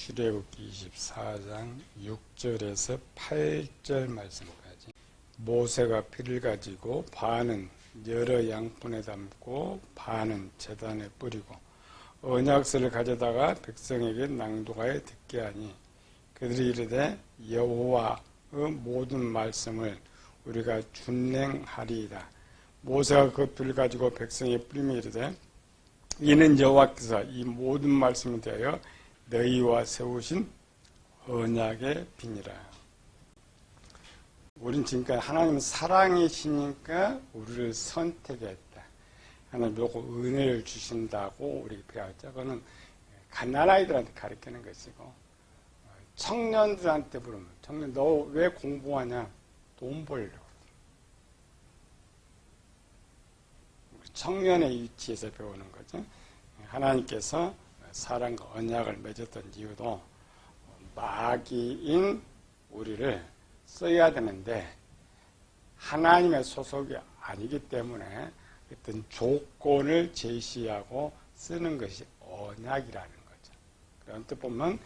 출애굽기 24장 6절에서 8절 말씀까지 모세가 피를 가지고 반은 여러 양푼에 담고 반은 제단에 뿌리고 언약서를 가져다가 백성에게 낭독하여 듣게 하니 그들이 이르되 여호와의 모든 말씀을 우리가 준행하리이다. 모세가 그 피를 가지고 백성에 뿌리며 이르되 이는 여호와께서 이 모든 말씀에 대하여 너희와 세우신 언약의 비니라. 우린 지금까지 하나님은 사랑이시니까 우리를 선택했다. 하나님 보고 은혜를 주신다고 우리 배웠죠. 그거는 갓난아이들한테 가르치는 것이고, 청년들한테 부르면 청년 너 왜 공부하냐? 돈 벌려고. 청년의 위치에서 배우는 거죠. 하나님께서 사랑과 언약을 맺었던 이유도 마귀인 우리를 써야 되는데 하나님의 소속이 아니기 때문에 어떤 조건을 제시하고 쓰는 것이 언약이라는 거죠. 그런 뜻 보면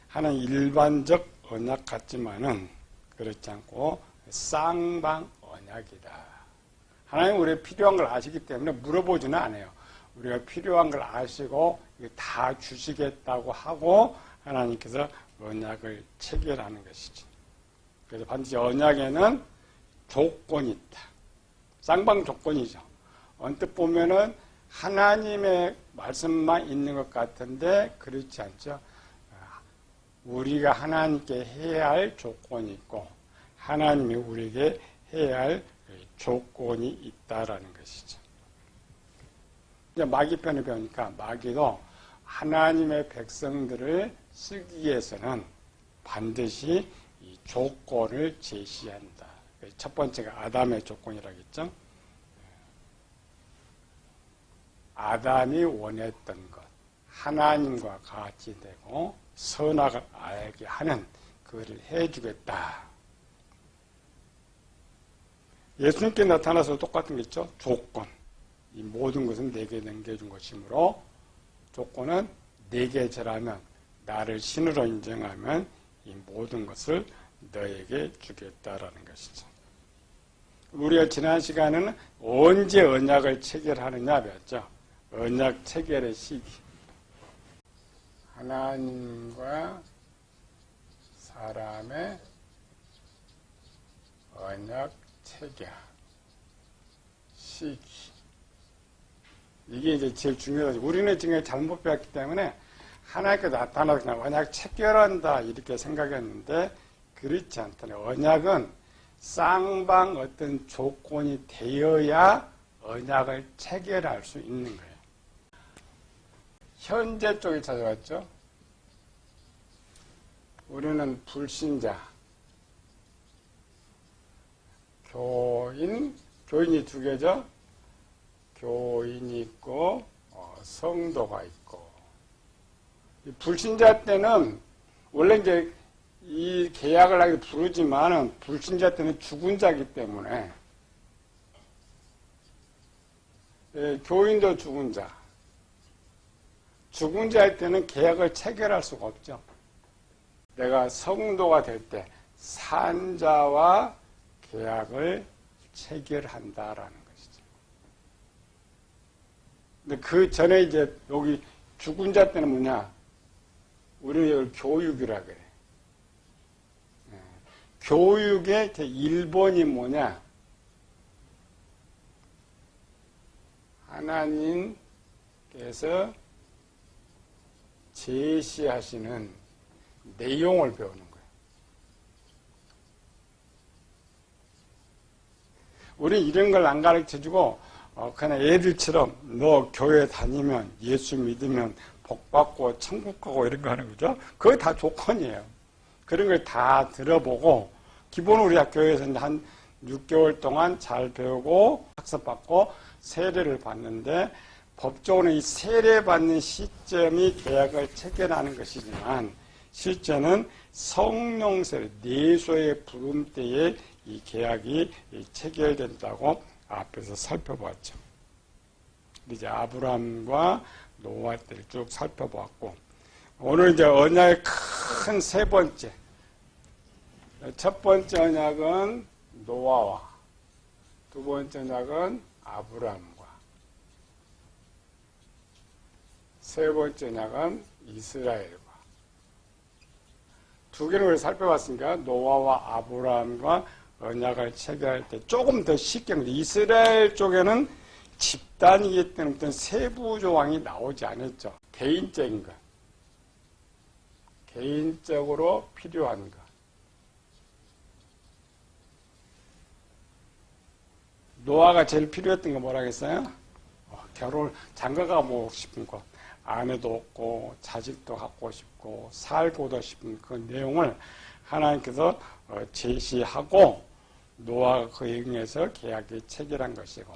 하나님 일반적 언약 같지만은 그렇지 않고 쌍방 언약이다. 하나님 우리가 필요한 걸 아시기 때문에 물어보지는 않아요. 우리가 필요한 걸 아시고 다 주시겠다고 하고 하나님께서 언약을 체결하는 것이죠. 그래서 반드시 언약에는 조건이 있다. 쌍방 조건이죠. 언뜻 보면은 하나님의 말씀만 있는 것 같은데 그렇지 않죠. 우리가 하나님께 해야 할 조건이 있고 하나님이 우리에게 해야 할 조건이 있다라는 것이죠. 이제 마귀 편을 배우니까 마귀도 하나님의 백성들을 쓰기 위해서는 반드시 이 조건을 제시한다. 첫 번째가 아담의 조건이라고 했죠. 아담이 원했던 것, 하나님과 같이 되고 선악을 알게 하는 그것을 해주겠다. 예수님께 나타나서 똑같은 게 있죠. 조건. 이 모든 것은 내게 남겨준 것이므로 조건은 내게 절하면 나를 신으로 인정하면 이 모든 것을 너에게 주겠다라는 것이죠. 우리가 지난 시간에는 언제 언약을 체결하느냐 배웠죠. 언약 체결의 시기. 하나님과 사람의 언약 체결 시기. 이게 이제 제일 중요하죠. 우리는 지금 잘못 배웠기 때문에 하나님께 나타나서 그냥 언약 체결한다 이렇게 생각했는데 그렇지 않다네. 언약은 쌍방 어떤 조건이 되어야 언약을 체결할 수 있는 거예요. 현재 쪽에 찾아왔죠. 우리는 불신자, 교인이 두 개죠. 교인이 있고 성도가 있고. 불신자 때는 원래 이제 이 계약을 하게 부르지만은 불신자 때는 죽은 자이기 때문에 교인도 죽은 자. 죽은 자일 때는 계약을 체결할 수가 없죠. 내가 성도가 될 때 산자와 계약을 체결한다라는 것이죠. 근데 그 전에 이제 여기 죽은 자 때는 뭐냐? 우리는 이걸 교육이라 그래. 교육의 제 1번이 뭐냐? 하나님께서 제시하시는 내용을 배우는 거예요. 우리 이런 걸 안 가르쳐주고 그냥 애들처럼 너 교회 다니면 예수 믿으면 복 받고 천국 가고 이런 거 하는 거죠. 그게 다 조건이에요. 그런 걸 다 들어보고 기본으로 우리 학교에서 한 6개월 동안 잘 배우고 학습받고 세례를 받는데 법적으로 이 세례받는 시점이 계약을 체결하는 것이지만 실제는 성령 세례, 내소의 부름 때에 이 계약이 체결된다고 앞에서 살펴봤죠. 이제 아브라함과 노아 때를 쭉 살펴보았고 오늘 이제 언약의 큰 세 번째. 첫 번째 언약은 노아와, 두 번째 언약은 아브라함과, 세 번째 언약은 이스라엘과. 두 개를 우리 살펴봤으니까 노아와 아브라함과 언약을 체결할 때 조금 더 쉽게, 이스라엘 쪽에는 집단이기 때문에 어떤 세부 조항이 나오지 않았죠. 개인적인 것, 개인적으로 필요한 것. 노아가 제일 필요했던 거 뭐라겠어요? 결혼, 장가가고 싶은 것, 아내도 없고 자식도 갖고 싶고 살고도 싶은 그 내용을 하나님께서 제시하고 노아가 그에 응해서 계약에 체결한 것이고,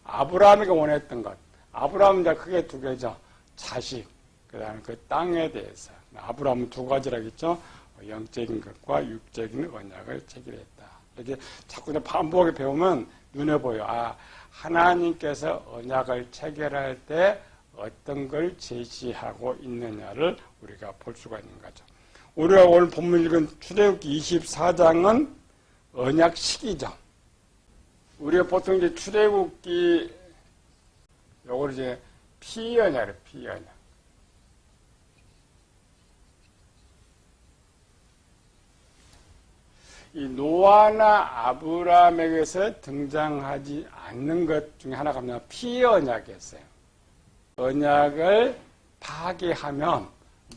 아브라함이 원했던 것, 아브라함은 이제 크게 두 개죠. 자식, 그 다음에 그 땅에 대해서. 아브라함은 두 가지라겠죠. 영적인 것과 육적인 언약을 체결했다. 이렇게 자꾸 반복하게 배우면 눈에 보여. 아, 하나님께서 언약을 체결할 때 어떤 걸 제시하고 있느냐를 우리가 볼 수가 있는 거죠. 우리가 오늘 본문 읽은 출애굽기 24장은 언약식이죠. 우리가 보통 이제 출애굽기 요걸 이제 피언약이에요. 피언약. 이 노아나 아브라함에게서 등장하지 않는 것 중에 하나가 뭐냐, 피언약이었어요. 언약을 파괴하면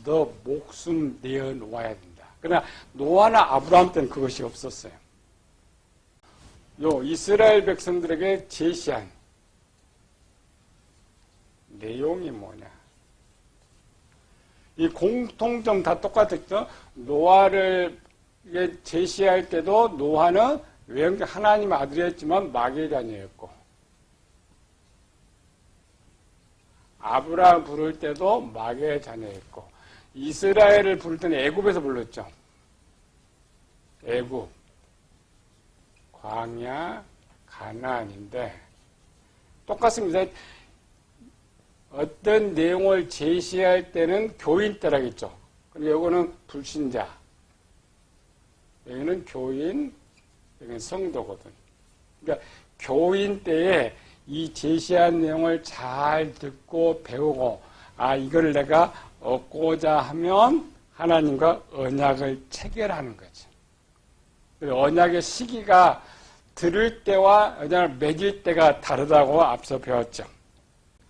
너 목숨 내어놓아야 된다. 그러나 노아나 아브라함 때는 그것이 없었어요. 요 이스라엘 백성들에게 제시한 내용이 뭐냐. 이 공통점 다 똑같았죠. 노아를 제시할 때도 노아는 하나님의 아들이었지만 마귀의 자녀였고, 아브라함 부를 때도 마귀의 자녀였고, 이스라엘을 부를 때는 애굽에서 불렀죠. 애굽, 광야, 가나안인데 똑같습니다. 어떤 내용을 제시할 때는 교인 때라겠죠. 그리고 이거는 불신자, 여기는 교인, 여기는 성도거든. 그러니까 교인 때에 이 제시한 내용을 잘 듣고 배우고, 아, 이걸 내가 얻고자 하면 하나님과 언약을 체결하는 거죠. 언약의 시기가 들을 때와 언약을 맺을 때가 다르다고 앞서 배웠죠.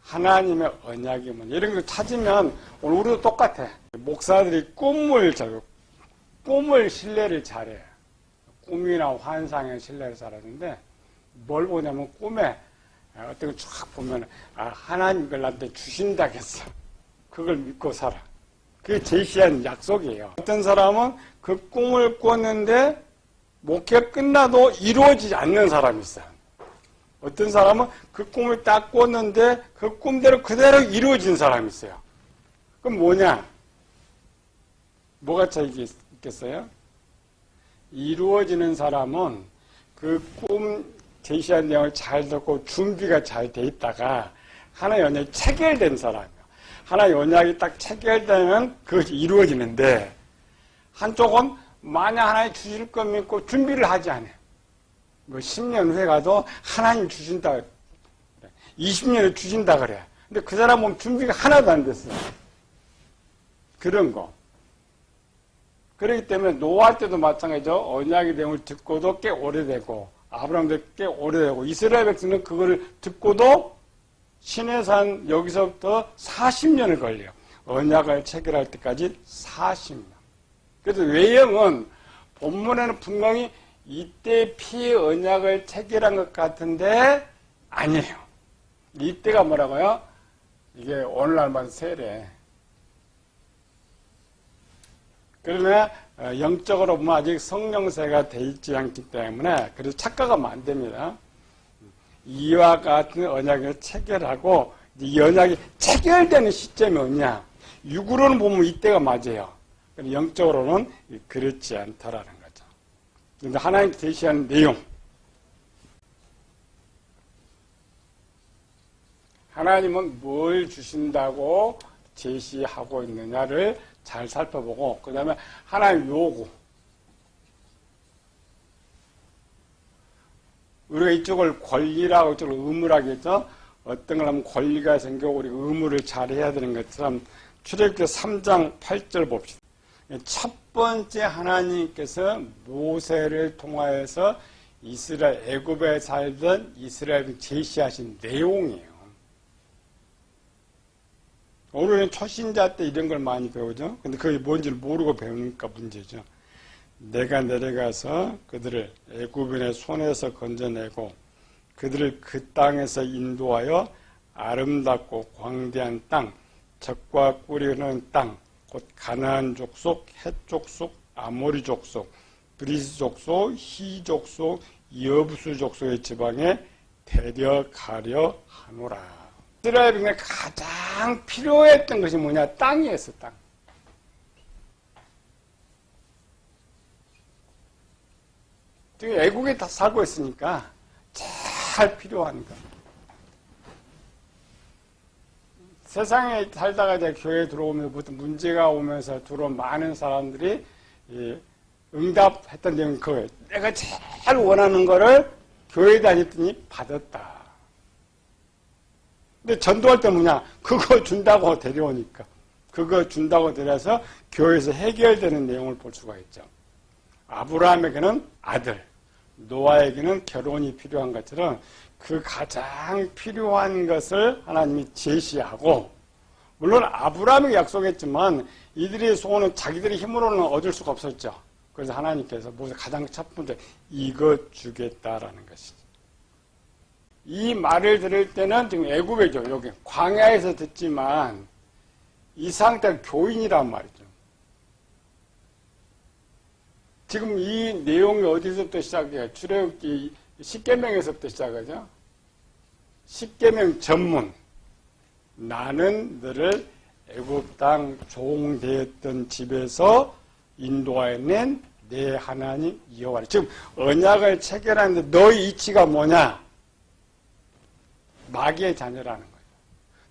하나님의 언약이 뭐냐, 이런 거 찾으면 오늘 우리도 똑같아. 목사들이 꿈을 신뢰를 잘해요. 꿈이나 환상에 신뢰를 잘하는데, 뭘 보냐면 꿈에 어떤 걸 쫙 보면, 아, 하나님 그걸 나한테 주신다겠어. 그걸 믿고 살아. 그게 제시한 약속이에요. 어떤 사람은 그 꿈을 꿨는데 목회 끝나도 이루어지지 않는 사람이 있어요. 어떤 사람은 그 꿈을 딱 꿨는데 그 꿈대로 그대로 이루어진 사람이 있어요. 그럼 뭐냐? 뭐가 차이가 있겠어요? 이루어지는 사람은 그 꿈 제시한 내용을 잘 듣고 준비가 잘 돼 있다가 하나의 언약이 체결된 사람이에요. 하나의 언약이 딱 체결되면 그것이 이루어지는데, 한쪽은 만약 하나님 주실 것 믿고 준비를 하지 않아요. 뭐 10년 후에 가도 하나님 주신다 그래. 20년에 주신다 그래. 근데 그 사람 보면 준비가 하나도 안 됐어요. 그런 거. 그렇기 때문에 노아 때도 마찬가지죠. 언약의 내용을 듣고도 꽤 오래되고, 아브라함도 꽤 오래되고, 이스라엘 백성은 그거를 듣고도 시내산 여기서부터 40년을 걸려요. 언약을 체결할 때까지 40년. 그래서 외형은 본문에는 분명히 이때 피의 언약을 체결한 것 같은데 아니에요. 이때가 뭐라고요? 이게 오늘날만 세례. 그러나 영적으로 보면 아직 성령세가 돼 있지 않기 때문에 그래서 착각하면 안 됩니다. 이와 같은 언약을 체결하고, 이 언약이 체결되는 시점이 뭐냐? 육으로는 보면 이때가 맞아요. 영적으로는 그렇지 않다라는 거죠. 그런데 하나님 제시한 내용, 하나님은 뭘 주신다고 제시하고 있느냐를 잘 살펴보고 그 다음에 하나님 요구. 우리가 이쪽을 권리라고 이쪽을 의무라고 했죠. 어떤 걸 하면 권리가 생기고 우리가 의무를 잘 해야 되는 것처럼 출애굽기 3장 8절 봅시다. 첫 번째 하나님께서 모세를 통하여서 이스라엘 애굽에 살던 이스라엘을 제시하신 내용이에요. 오늘은 초신자 때 이런 걸 많이 배우죠. 근데 그게 뭔지를 모르고 배우니까 문제죠. 내가 내려가서 그들을 애굽인의 손에서 건져내고 그들을 그 땅에서 인도하여 아름답고 광대한 땅, 젖과 꿀이 흐르는 땅, 곧 가나안 족속, 헷 족속, 아모리 족속, 브리스 족속, 히 족속, 여부수 족속의 지방에 데려가려 하노라. 이스라엘에 가장 필요했던 것이 뭐냐? 땅이었어, 땅. 지금 애국에 다 살고 있으니까 잘 필요한 거. 세상에 살다가 이제 교회에 들어오면부터 문제가 오면서 들어온 많은 사람들이 응답했던 내용이 그거예요. 내가 제일 원하는 거를 교회 다녔더니 받았다. 근데 전도할 때 뭐냐? 그거 준다고 데려오니까. 그거 준다고 데려서 교회에서 해결되는 내용을 볼 수가 있죠. 아브라함에게는 아들, 노아에게는 결혼이 필요한 것처럼 그 가장 필요한 것을 하나님이 제시하고, 물론 아브라함에게 약속했지만 이들의 소원은 자기들의 힘으로는 얻을 수가 없었죠. 그래서 하나님께서 모세 가장 첫 번째 이거 주겠다라는 것이죠. 이 말을 들을 때는 지금 애굽이죠. 여기 광야에서 듣지만 이 상태가 교인이란 말이죠. 지금 이 내용이 어디서부터 시작해요? 출애굽기 10계명에서부터 시작하죠. 10계명 전문. 나는 너를 애굽 땅 종되었던 집에서 인도하여낸 내 하나님 여호와라. 지금 언약을 체결하는데 너의 이치가 뭐냐? 마귀의 자녀라는 거예요.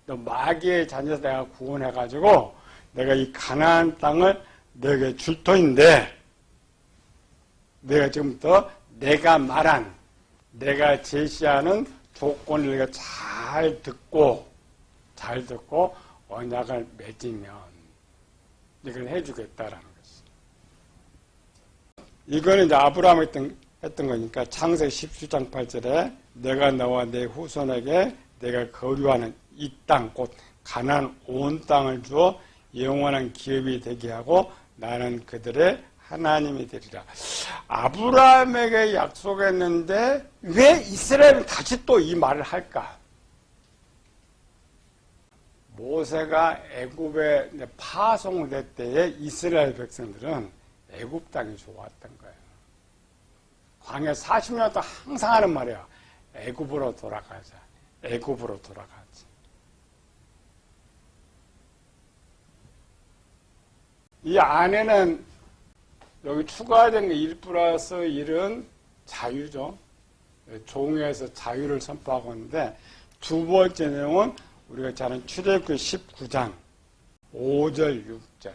너 마귀의 자녀에서 내가 구원해가지고 내가 이 가나안 땅을 너에게 줄 터인데, 내가 지금부터 내가 말한, 내가 제시하는 조건을 내가 잘 듣고 언약을 맺으면 이걸 해주겠다라는 것이. 이거는 이제 아브라함이 했던 거니까 창세기 17장 8절에 내가 너와 내 후손에게 내가 거류하는 이 땅, 곧 가나안 온 땅을 주어 영원한 기업이 되게 하고 나는 그들의 하나님이 되리라. 아브라함에게 약속했는데 왜 이스라엘은 다시 또 이 말을 할까? 모세가 애굽에 파송될 때에 이스라엘 백성들은 애굽 땅이 좋았던 거예요. 광야 40년 동안 항상 하는 말이에요. 애굽으로 돌아가자. 애굽으로 돌아가자. 이 안에는 여기 추가된 게 1+1은 자유죠. 종에서 자유를 선포하고 있는데, 두 번째 내용은 우리가 잘 아는 출애굽기 19장 5절 6절.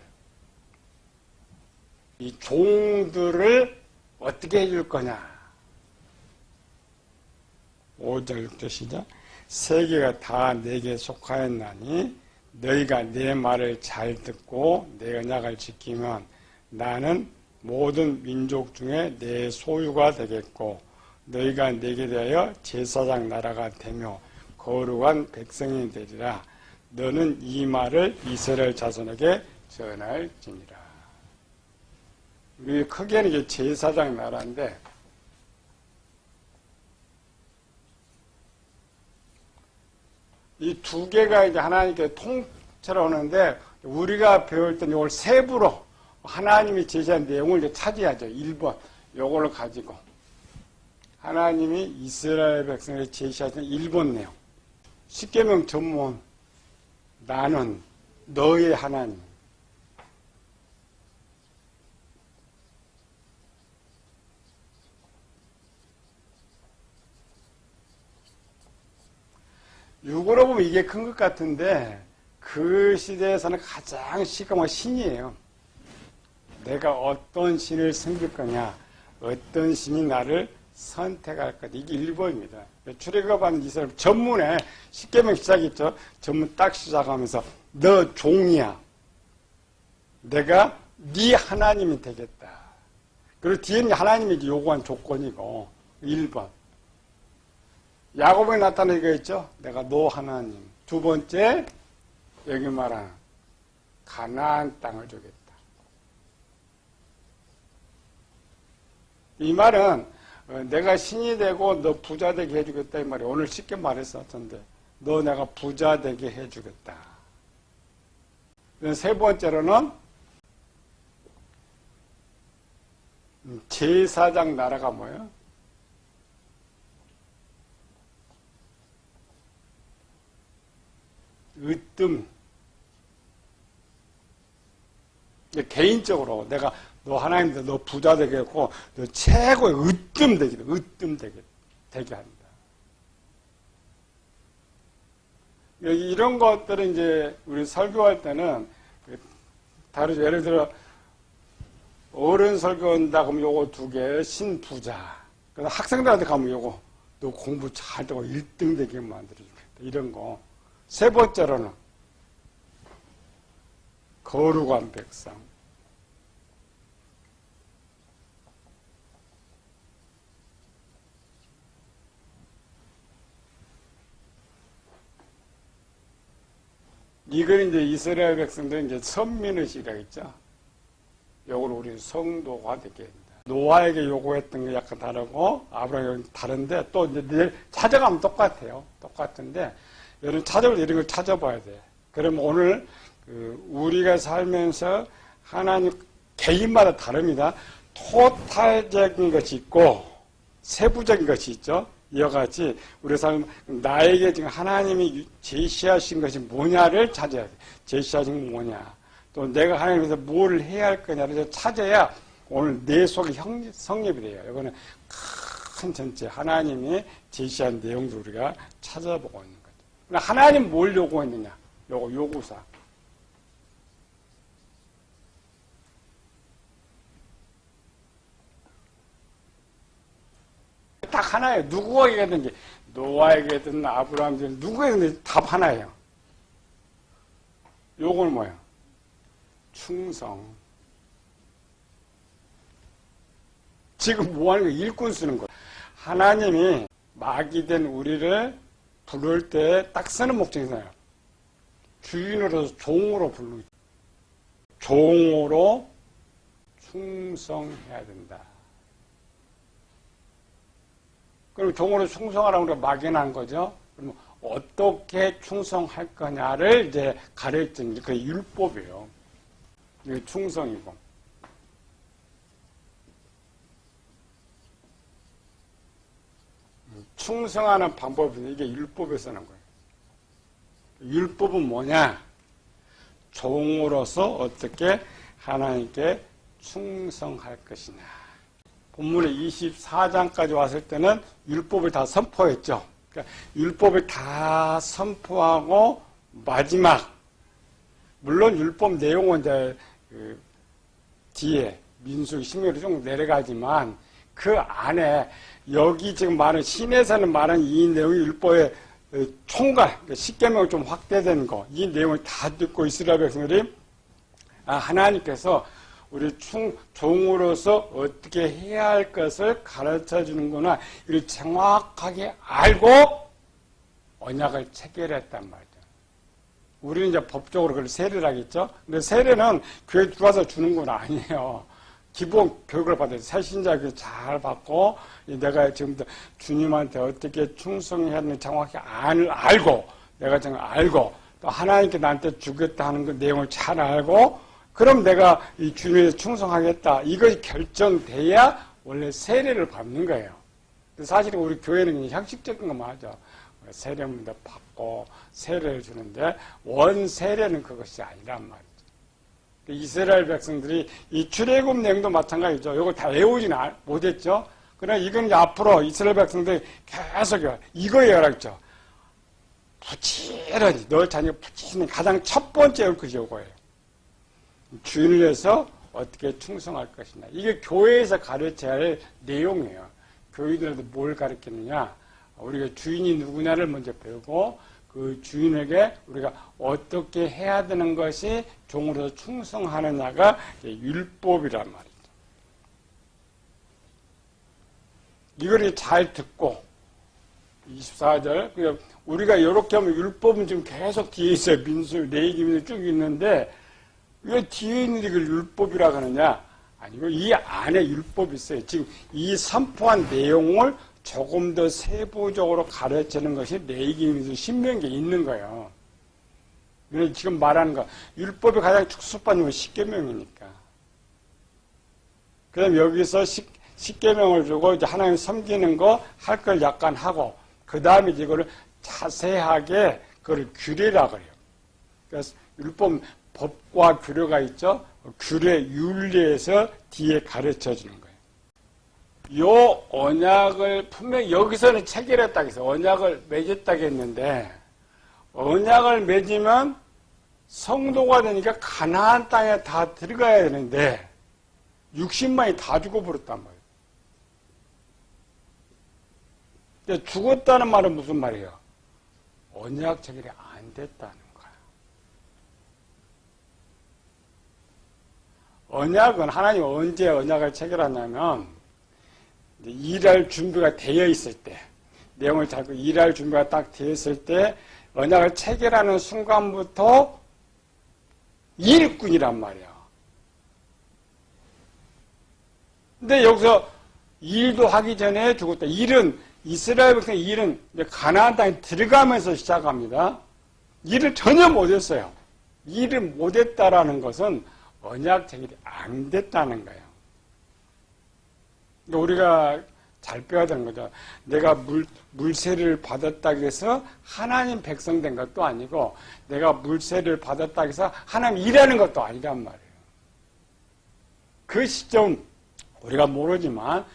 이 종들을 어떻게 해줄 거냐. 5절 6절 시작. 세계가 다 내게 속하였나니 너희가 내 말을 잘 듣고 내 언약을 지키면 나는 모든 민족 중에 내 소유가 되겠고 너희가 내게 대하여 제사장 나라가 되며 거룩한 백성이 되리라. 너는 이 말을 이스라엘 자손에게 전할지니라. 우리 크게는 이게 제사장 나라인데, 이 두 개가 이제 하나님께 통째로 오는데, 우리가 배울 때는 이걸 세부로 하나님이 제시한 내용을 이제 찾아야죠. 1번 요거를 가지고 하나님이 이스라엘 백성에게 제시하신 1번 내용. 십계명 전문. 나는 너의 하나님. 육으로 보면 이게 큰 것 같은데 그 시대에서는 가장 시급한 신이에요. 내가 어떤 신을 섬길 거냐, 어떤 신이 나를 선택할 거냐. 이게 1번입니다. 출애굽하는 이스라엘 전문에 십계명 시작했죠. 전문 딱 시작하면서 너 종이야. 내가 네 하나님이 되겠다. 그리고 뒤에는 하나님이 요구한 조건이고 1번. 야곱에 나타난 이거 있죠. 내가 너 하나님. 두 번째 여기 말하는 가나안 땅을 주겠다. 이 말은 내가 신이 되고 너 부자 되게 해주겠다 이 말이에요. 오늘 쉽게 말했었던데 너 내가 부자 되게 해주겠다. 세 번째로는 제사장 나라가 뭐예요? 으뜸. 개인적으로 내가 너 하나님들 너 부자 되게 했고 너 최고의 으뜸 되게 한다. 이런 것들은 이제 우리 설교할 때는 다르죠. 예를 들어 어른 설교한다 그러면 요거 2개 신부자. 그래서 학생들한테 가면 요거 너 공부 잘 되고 1등 되게 만들어주겠다. 이런 거. 세 번째로는 거룩한 백성. 이건 이제 이스라엘 백성들 이제 선민의식이라고 했죠. 요걸 우리 성도가 되게 합니다. 노아에게 요구했던 게 약간 다르고 아브라함이 다른데 또 이제 찾아가면 똑같아요. 똑같은데 여러분 찾아볼 때 이런 걸 찾아봐야 돼. 그럼 오늘 우리가 살면서 하나님 개인마다 다릅니다. 토탈적인 것이 있고 세부적인 것이 있죠. 이와 같이 우리 삶 나에게 지금 하나님이 제시하신 것이 뭐냐를 찾아야 돼. 제시하신 건 뭐냐. 또 내가 하나님께서 뭘 해야 할 거냐를 찾아야 오늘 내 속에 성립이 돼요. 이거는 큰 전체 하나님이 제시한 내용도 우리가 찾아보고 있는 거죠. 하나님 뭘 요구했느냐. 요거 요구사. 딱 하나예요. 누구에게든지 노아에게든 아브라함에게든 누구에게든 답 하나예요. 요거는 뭐예요? 충성. 지금 뭐 하는 거예요? 일꾼 쓰는 거예요. 하나님이 마귀 된 우리를 부를 때 딱 쓰는 목적이 있어요. 주인으로서 종으로 부르는 종으로 충성해야 된다. 그럼 종으로 충성하라고 우리가 막연한 거죠. 그럼 어떻게 충성할 거냐를 이제 가르치는 그 율법이에요. 이게 충성이고. 충성하는 방법이 이게 율법에 쓰는 거예요. 율법은 뭐냐? 종으로서 어떻게 하나님께 충성할 것이냐. 본문의 24장까지 왔을 때는 율법을 다 선포했죠. 그러니까 율법을 다 선포하고 마지막 물론 율법 내용은 이제 뒤에 민수기 신명기로 좀 내려가지만 그 안에 여기 지금 말하는 신에서는 말하는 이 내용이 율법의 총괄, 십계명을 좀 확대된 거, 이 내용을 다 듣고 이스라엘 백성들이 하나님께서 우리 종으로서 어떻게 해야 할 것을 가르쳐 주는구나. 이를 정확하게 알고 언약을 체결했단 말이죠. 우리는 이제 법적으로 그걸 세례를 하겠죠. 근데 세례는 교회 들어와서 주는 건 아니에요. 기본 교육을 받아야 돼. 새신자 교육 잘 받고 내가 지금부터 주님한테 어떻게 충성해야 하는지 정확히 알고 내가 정말 알고 또 하나님께 나한테 주겠다 하는 그 내용을 잘 알고 그럼 내가 이 주님에 충성하겠다. 이것이 결정돼야 원래 세례를 받는 거예요. 사실은 우리 교회는 형식적인 것만 하죠. 세례문도 받고 세례를 주는데 원 세례는 그것이 아니란 말이죠. 이스라엘 백성들이 이 출애굽 내용도 마찬가지죠. 이걸 다 외우지는 못했죠. 그러나 이건 이제 앞으로 이스라엘 백성들이 계속 이거예요. 그랬죠. 부지런히 너 자녀가 부지런히 가장 첫 번째 옳것이 요거예요. 주인을 위해서 어떻게 충성할 것이냐. 이게 교회에서 가르쳐야 할 내용이에요. 교인들한테 뭘 가르치느냐. 우리가 주인이 누구냐를 먼저 배우고 그 주인에게 우리가 어떻게 해야 되는 것이 종으로서 충성하느냐가 율법이란 말이죠. 이걸 잘 듣고 24절 우리가 이렇게 하면 율법은 지금 계속 뒤에 있어요. 민수, 레위기 쭉 있는데 왜 뒤에 있는 이걸 율법이라고 하느냐? 아니고 이 안에 율법이 있어요. 지금 이 선포한 내용을 조금 더 세부적으로 가르치는 것이 레위기, 신명기에 있는 거예요. 지금 말하는 거 율법이 가장 축소받는 건 십계명이니까. 그다음 여기서 십계명을 주고 이제 하나님 섬기는 거 할 걸 약간 하고 그 다음에 이거를 자세하게 그걸 규례라고 해요. 그래서 율법 법과 규례가 있죠. 규례 윤리에서 뒤에 가르쳐 주는 거예요. 요 언약을 분명히 여기서는 체결했다고 해서 언약을 맺었다고 했는데 언약을 맺으면 성도가 되니까 가나안 땅에 다 들어가야 되는데 60만이 다 죽어버렸단 말이에요. 근데 죽었다는 말은 무슨 말이에요? 언약 체결이 안 됐다는 거야. 언약은 하나님 언제 언약을 체결하냐면 일할 준비가 되어 있을 때, 내용을 잡고 일할 준비가 딱 되어 있을 때 언약을 체결하는 순간부터 일꾼이란 말이야. 근데 여기서 일도 하기 전에 죽었다. 일은 이스라엘 백성 일은 가나안 땅에 들어가면서 시작합니다. 일을 전혀 못했어요. 일을 못했다라는 것은 언약 체결이 안 됐다는 거예요. 우리가 잘 빼야 되는 거죠. 내가 물세를 받았다고 해서 하나님 백성 된 것도 아니고 내가 물세를 받았다고 해서 하나님 일하는 것도 아니란 말이에요. 그 시점 우리가 모르지만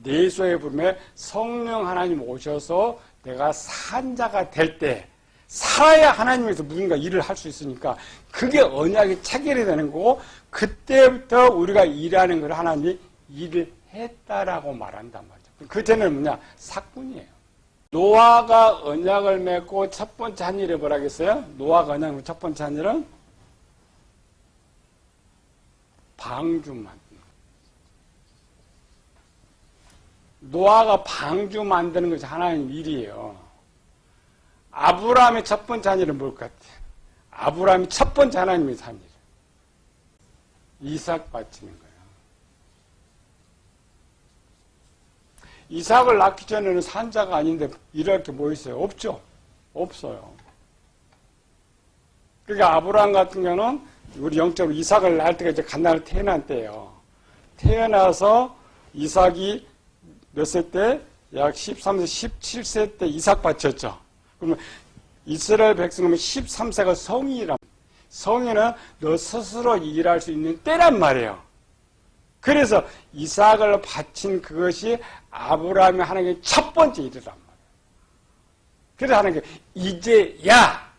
내소의 부름에 성령 하나님 오셔서 내가 산자가 될 때 살아야 하나님에서 무슨가 일을 할 수 있으니까 그게 언약이 체결이 되는 거고 그때부터 우리가 일하는 걸 하나님이 일을 했다라고 말한단 말이죠. 그때는 뭐냐? 사건이에요. 노아가 언약을 맺고 첫 번째 한 일이 뭐라겠어요? 노아가 언약을 맺고 첫 번째 한 일은 방주 만드는 거예요. 노아가 방주 만드는 것이 하나님 일이에요. 아브라함의 첫 번째 한 일은 뭘 것 같아요? 아브라함이 첫 번째 하나님의 한 일. 이삭 바치는 거예요. 이삭을 낳기 전에는 산자가 아닌데 일할 게 뭐 있어요? 없죠? 없어요. 그러니까 아브라함 같은 경우는 우리 영적으로 이삭을 낳을 때가 이제 갓날 태어난 때예요. 태어나서 이삭이 몇 세 때? 약 13세, 17세 때 이삭 바쳤죠. 그러면 이스라엘 백성은 13세가 성인이란 말이에요. 성인은 너 스스로 일할 수 있는 때란 말이에요. 그래서 이삭을 바친 그것이 아브라함이 하나님의 첫 번째 일이란 말이에요. 그래서 하나님께 이제야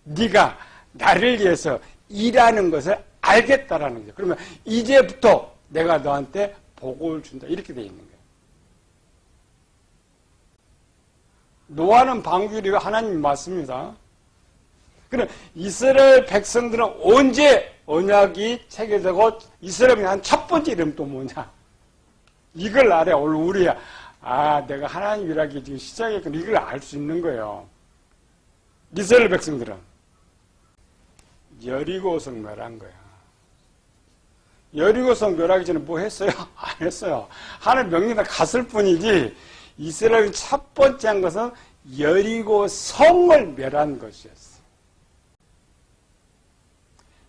네가 나를 위해서 일하는 것을 알겠다라는 거죠. 그러면 이제부터 내가 너한테 복을 준다. 이렇게 돼 있는 거예요. 노아는 방주리 하나님이 맞습니다. 그럼 이스라엘 백성들은 언제 언약이 체결되고 이스라엘이 한 첫 번째 이름 또 뭐냐? 이걸 알아야 오늘 우리야. 아, 내가 하나님 일하기 지금 시작했구나. 이걸 알 수 있는 거예요. 이스라엘 백성들은 여리고성 멸한 거야. 여리고성 멸하기 전에 뭐 했어요? 안 했어요. 하나님 명령에 갔을 뿐이지 이스라엘이 첫 번째 한 것은 여리고성을 멸한 것이었어요.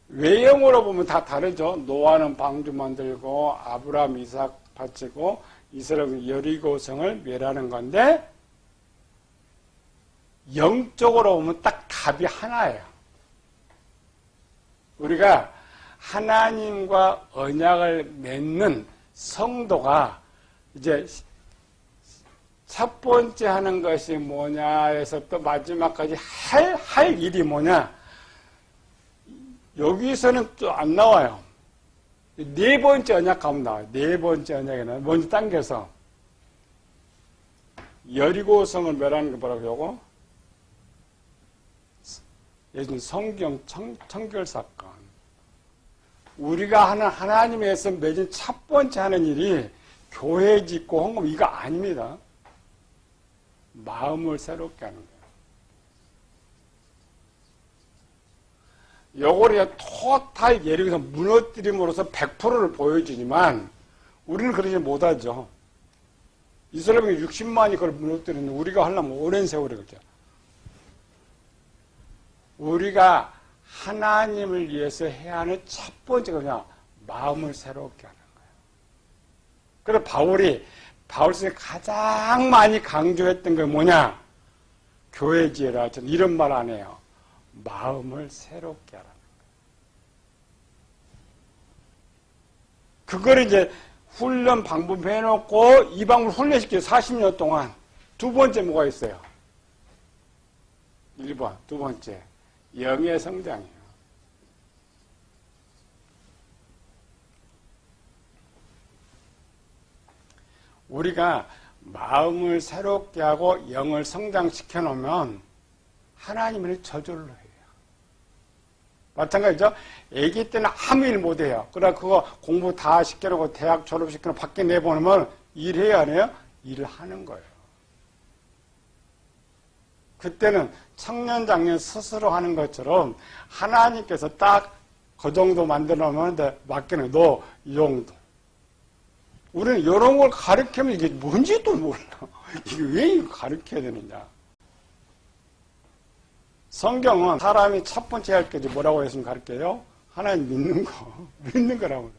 외형으로 보면 다 다르죠. 노아는 방주 만들고 아브라함, 이삭 바치고 이스라엘은 여리고성을 멸하는 건데 영적으로 보면 딱 답이 하나예요. 우리가 하나님과 언약을 맺는 성도가 이제 첫 번째 하는 것이 뭐냐 해서 또 마지막까지 할 일이 뭐냐. 여기서는 또 안 나와요. 네 번째 언약 가면 나와요. 네 번째 언약에는 먼저 당겨서 여리고성을 멸하는 게 뭐라고 하고? 예전 성경 청결 사건. 우리가 하는 하나님에서 맺은 첫 번째 하는 일이 교회 짓고 헌금 이거 아닙니다. 마음을 새롭게 하는 거예요. 요거를 토탈 예리고서 무너뜨림으로써 100%를 보여주지만 우리는 그러지 못하죠. 이스라엘이 60만이 그걸 무너뜨리는데 우리가 하려면 오랜 세월이 걸죠. 우리가 하나님을 위해서 해야 하는 첫 번째가 그냥 마음을 새롭게 하는 거예요. 그래서 바울이 가장 많이 강조했던 게 뭐냐? 교회 지혜라. 저는 이런 말 안 해요. 마음을 새롭게 하라는 거예요. 그걸 이제 훈련 방법 해놓고 이 방법을 훈련시켜요. 40년 동안. 두 번째 뭐가 있어요? 1번, 두 번째. 영의 성장이에요. 우리가 마음을 새롭게 하고 영을 성장시켜 놓으면 하나님을 저절로 해요. 마찬가지죠. 아기 때는 아무 일 못해요. 그러나 그거 공부 다 시켜놓고 대학 졸업시켜놓고 밖에 내보내면 일해야 안 해요? 일을 하는 거예요. 그때는 청년 장년 스스로 하는 것처럼 하나님께서 딱 그 정도 만들어 놓으면 맡기는 너 이 정도. 우리는 이런 걸 가르치면 이게 뭔지도 몰라. 이게 왜 이거 가르쳐야 되느냐. 성경은 사람이 첫 번째 할 게 뭐라고 했으면 가르쳐요? 하나님 믿는 거. 믿는 거라고.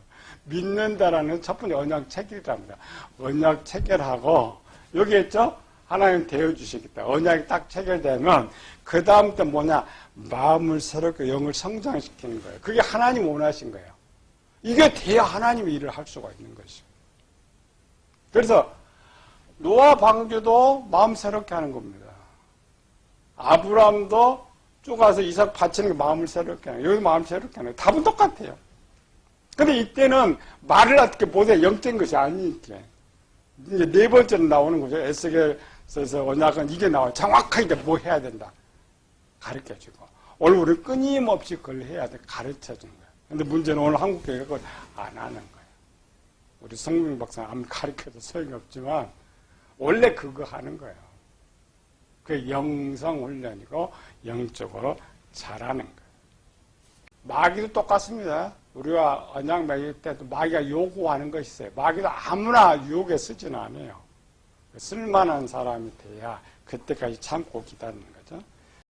믿는다라는 첫 번째 언약 체결이랍니다. 언약 체결하고, 여기 했죠? 하나님 대해주시겠다. 언약이 딱 체결되면, 그 다음부터 뭐냐? 마음을 새롭게 영을 성장시키는 거예요. 그게 하나님 원하신 거예요. 이게 돼야 하나님의 일을 할 수가 있는 것이죠. 그래서, 노아 방주도 마음 새롭게 하는 겁니다. 아브라함도 쭉 가서 이삭 바치는 게 마음을 새롭게 하는 거예요. 여기도 마음을 새롭게 하는 거예요. 답은 똑같아요. 근데 이때는 말을 어떻게 못해. 영적인 것이 아니니까. 이제 네 번째로 나오는 거죠. 에스겔에서 언약은 이게 나와요. 정확하게 뭐 해야 된다. 가르쳐주고. 오늘 우리 끊임없이 그걸 해야 돼. 가르쳐주는 거예요. 근데 문제는 오늘 한국교회가 그걸 안 하는 거예요. 우리 성명 박사는 아무리 가르쳐도 소용이 없지만, 원래 그거 하는 거예요. 그 영성 훈련이고, 영적으로 잘하는 거예요. 마귀도 똑같습니다. 우리가 언약 맺을 때도 마귀가 요구하는 것이 있어요. 마귀도 아무나 유혹에 쓰지는 않아요. 쓸만한 사람이 돼야 그때까지 참고 기다리는 거예요.